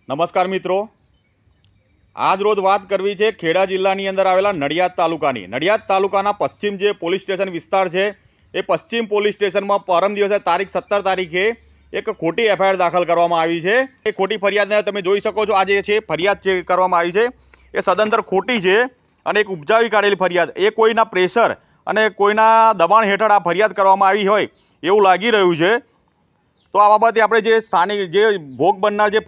નમસ્કાર મિત્રો, આજ રોજ વાત કરવી છે ખેડા જિલ્લાની અંદર આવેલા નડિયાદ તાલુકાની. નડિયાદ તાલુકાના પશ્ચિમ જે પોલીસ સ્ટેશન વિસ્તાર છે એ પશ્ચિમ પોલીસ સ્ટેશનમાં પરમ દિવસે તારીખ 17 તારીખે એક ખોટી એફઆઈઆર દાખલ કરવામાં આવી છે. એ ખોટી ફરિયાદને તમે જોઈ શકો છો. આ જે છે ફરિયાદ જે કરવામાં આવી છે એ સદંતર ખોટી છે અને એક ઉપજાવી કાઢેલી ફરિયાદ, એ કોઈના પ્રેશર અને કોઈના દબાણ હેઠળ આ ફરિયાદ કરવામાં આવી હોય એવું લાગી રહ્યું છે. તો આ બાબતે આપણે જે સ્થાનિક જે ભોગ બનનાર જે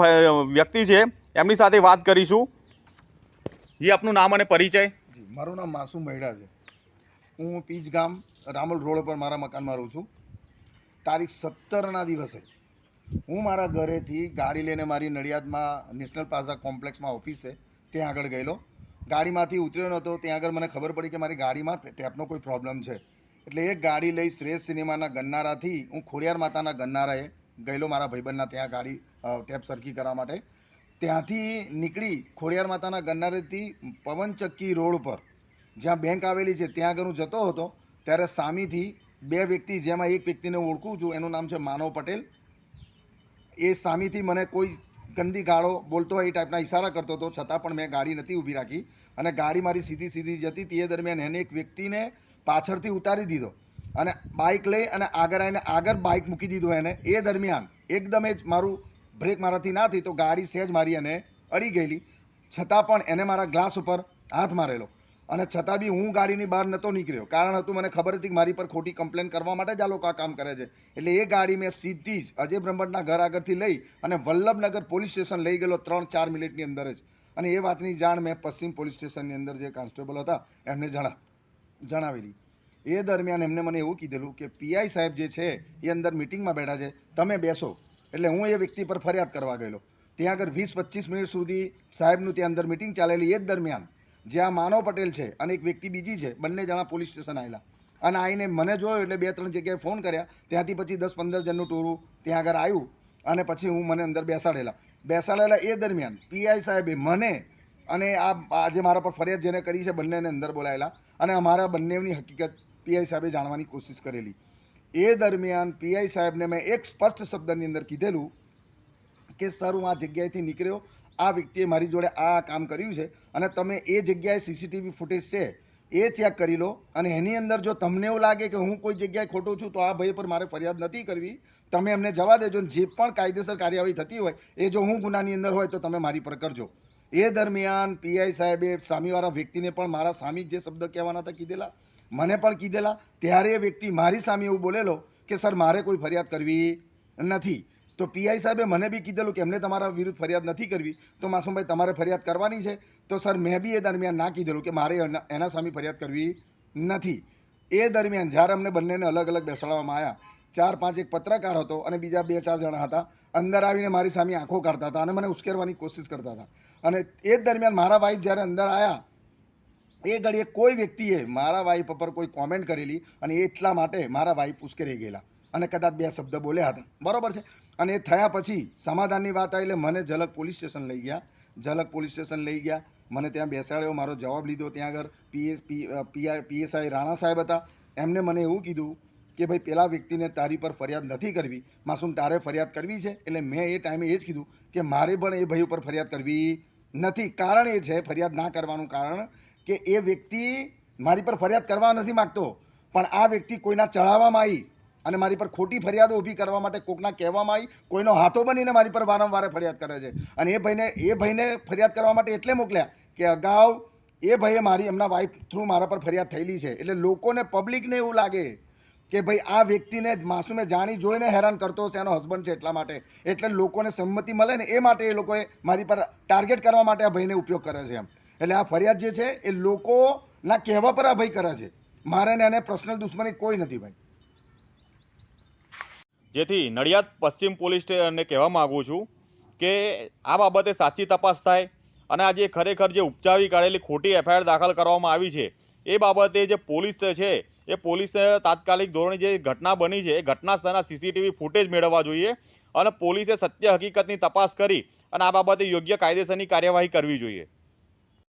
વ્યક્તિ છે એમની સાથે વાત કરીશું. જી, આપનું નામ અને પરિચય? જી, મારું નામ માસુમ મહેડા છે. હું પીજ ગામ રામલ રોડ પર મારા મકાનમાં રહું છું. તારીખ 17ના દિવસે હું મારા ઘરેથી ગાડી લઈને મારી નડિયાદમાં નેશનલ પ્લાઝા કોમ્પ્લેક્સમાં ઓફિસ છે ત્યાં આગળ ગયેલો. ગાડીમાંથી ઉતર્યો નહોતો. ત્યાં આગળ મને ખબર પડી કે મારી ગાડીમાં ટેપનો કોઈ પ્રોબ્લેમ છે. એટલે એક ગાડી લઈ શ્રેષ્ઠ સિનેમાના ગન્નારાથી હું ખોડિયાર માતાના ગન્નારાએ ગયેલો મારા ભાઈબંધના ત્યાં ગાડી ટેપ સરખી કરવા માટે. ત્યાંથી નીકળી ખોડિયાર માતાના ગન્નારેથી પવનચક્કી રોડ પર જ્યાં બેંક આવેલી છે ત્યાં આગળ હું જતો હતો ત્યારે સામેથી બે વ્યક્તિ, જેમાં એક વ્યક્તિને ઓળખું છું, એનું નામ છે માનવ પટેલ. એ સામેથી મને કોઈ ગંદી ગાળો બોલતો હોય એ ટાઈપના ઇશારા કરતો હતો, છતાં પણ મેં ગાડી નથી ઊભી રાખી અને ગાડી મારી સીધી જતી. તે દરમિયાન એને એક વ્યક્તિને પાછળથી ઉતારી દીધો અને બાઇક લઈ અને આગળ બાઇક મૂકી દીધું એને. એ દરમિયાન એકદમ જ મારું બ્રેક મારાથી ના થઈ તો ગાડી સહેજ મારી અને અડી ગયેલી. છતાં પણ એને મારા ગ્લાસ ઉપર હાથ મારેલો અને છતાં બી હું ગાડીની બહાર નહોતો નીકળ્યો. કારણ હતું, મને ખબર હતી કે મારી પર ખોટી કમ્પ્લેન કરવા માટે જ આ લોકો આ કામ કરે છે. એટલે એ ગાડી મેં સીધી જ અજય બ્રહ્મટના ઘર આગળથી લઈ અને વલ્લભનગર પોલીસ સ્ટેશન લઈ ગયેલો 3-4 મિનિટની અંદર જ. અને એ વાતની જાણ મેં પશ્ચિમ પોલીસ સ્ટેશનની અંદર જે કોન્સ્ટેબલ હતા એમને જણાવેલી. એ દરમિયાન એમને મને એવું કીધેલું કે પીઆઈ સાહેબ જે છે એ અંદર મિટિંગમાં બેઠા છે, તમે બેસો. એટલે હું એ વ્યક્તિ પર ફરિયાદ કરવા ગયેલો. ત્યાં આગળ 20-25 મિનિટ સુધી સાહેબનું ત્યાં અંદર મિટિંગ ચાલેલી. એ જ દરમિયાન જ્યાં માનવ પટેલ છે અને એક વ્યક્તિ બીજી છે, બંને જણા પોલીસ સ્ટેશન આવેલા અને આવીને મને જોયો એટલે 2-3 જગ્યાએ ફોન કર્યા. ત્યાંથી પછી 10-15 જણનું ટોળું ત્યાં આગળ આવ્યું અને પછી હું મને અંદર બેસાડેલા. એ દરમિયાન પીઆઈ સાહેબે મને અને આ જે મારા પર ફરિયાદ જેને કરી છે બંનેને અંદર બોલાયેલા અને અમારા બંનેની હકીકત પીઆઈ સાહેબે જાણવાની કોશિશ કરેલી. એ દરમિયાન પીઆઈ સાહેબને મેં એક સ્પષ્ટ શબ્દની અંદર કીધેલું કે સર, હું આ જગ્યાએથી નીકળ્યો, આ વ્યક્તિએ મારી જોડે આ કામ કર્યું છે અને તમે એ જગ્યાએ સીસીટીવી ફૂટેજ છે એ ચેક કરી લો અને એની અંદર જો તમને એવું લાગે કે હું કોઈ જગ્યાએ ખોટો છું તો આ ભાઈ પર મારે ફરિયાદ નથી કરવી, તમે એમને જવા દેજો. જે પણ કાયદેસર કાર્યવાહી થતી હોય એ જો હું ગુનાની અંદર હોય તો તમે મારી પર કરજો. એ દરમિયાન પીઆઈ સાહેબે સામેવાળા વ્યક્તિને પણ મારા સામે જે શબ્દ કહેવાના હતા કીધેલા, મને પણ કીધેલા. ત્યારે એ વ્યક્તિ મારી સામે એવું બોલેલો કે સર, મારે કોઈ ફરિયાદ કરવી નથી. તો પીઆઈ સાહેબે મને બી કીધેલું કે એમને તમારા વિરુદ્ધ ફરિયાદ નથી કરવી. તો માસુમભાઈ, તમારે ફરિયાદ કરવાની છે? તો સર, મેં બી એ દરમિયાન ના કીધેલું કે મારે એના સામે ફરિયાદ કરવી નથી. એ દરમિયાન જ્યારે અમને બંનેને અલગ અલગ બેસાડવામાં આવ્યા, 4-5 એક પત્રકાર હતો અને બીજા 2-4 જણા હતા, અંદર આવીને મારી સામે આંખો કાઢતા હતા અને મને ઉશ્કેરવાની કોશિશ કરતા હતા. અને એ જ દરમિયાન મારા વાઈફ જ્યારે અંદર આવ્યા એ ઘડીએ કોઈ વ્યક્તિએ મારા વાઈફ પર કોઈ કોમેન્ટ કરેલી અને એટલા માટે મારા વાઈફ ઉશ્કેરાઈ ગયેલા અને કદાચ 2 શબ્દ બોલ્યા હતા, બરાબર છે. અને એ થયા પછી સમાધાનની વાત આવી એટલે મને ઝલક પોલીસ સ્ટેશન લઈ ગયા. મને ત્યાં બેસાડ્યો, મારો જવાબ લીધો. ત્યાં આગળ પીએસઆઈ રાણા સાહેબ હતા. એમને મને એવું કીધું કે ભાઈ, પેલા વ્યક્તિને તારી પર ફરિયાદ નથી કરવી, માસુમ તારે ફરિયાદ કરવી છે. એટલે મેં એ ટાઈમે એ જ કીધું કે મારે પણ એ ભાઈ ઉપર ફરિયાદ કરવી નથી. કારણ એ છે ફરિયાદ ના કરવાનું કારણ કે એ વ્યક્તિ મારી પર ફરિયાદ કરવા નથી માગતો, પણ આ વ્યક્તિ કોઈના ચડાવવામાં આવી અને મારી પર ખોટી ફરિયાદો ઊભી કરવા માટે કોકના કહેવામાં આવી, કોઈનો હાથો બનીને મારી પર વારંવાર ફરિયાદ કરે છે. અને એ ભાઈને ફરિયાદ કરવા માટે એટલે મોકલ્યા કે અગાઉ એ ભાઈએ એમના વાઈફ થ્રુ મારા પર ફરિયાદ થયેલી છે. એટલે લોકોને, પબ્લિકને એવું લાગે કે ભાઈ આ વ્યક્તિને માસુમે જાણી જોઈને હેરાન કરતો હશે, એનો હસબન્ડ છે એટલા માટે. એટલે લોકોને સંમતિ મળે ને એ માટે એ લોકોએ મારી પર ટાર્ગેટ કરવા માટે આ ભાઈને ઉપયોગ કરે છે એમ. એટલે આ ફરિયાદ જે છે એ લોકોના કહેવા પર આ ભાઈ કરે છે. મારે ને એને પર્સનલ દુશ્મની કોઈ નથી ભાઈ. જેથી નડિયાદ પશ્ચિમ પોલીસ સ્ટેશનને કહેવા માગું છું કે આ બાબતે સાચી તપાસ થાય અને આ જે ખરેખર જે ઉપજાવી કાઢેલી ખોટી એફઆઈઆર દાખલ કરવામાં આવી છે એ બાબતે જે પોલીસ છે એ પોલીસે તાત્કાલિક ધોરણે જે ઘટના બની છે એ ઘટના સ્થળના સીસીટીવી ફૂટેજ મેળવવા જોઈએ અને પોલીસે સત્ય હકીકતની તપાસ કરી અને આ બાબતે યોગ્ય કાયદેસરની કાર્યવાહી કરવી જોઈએ.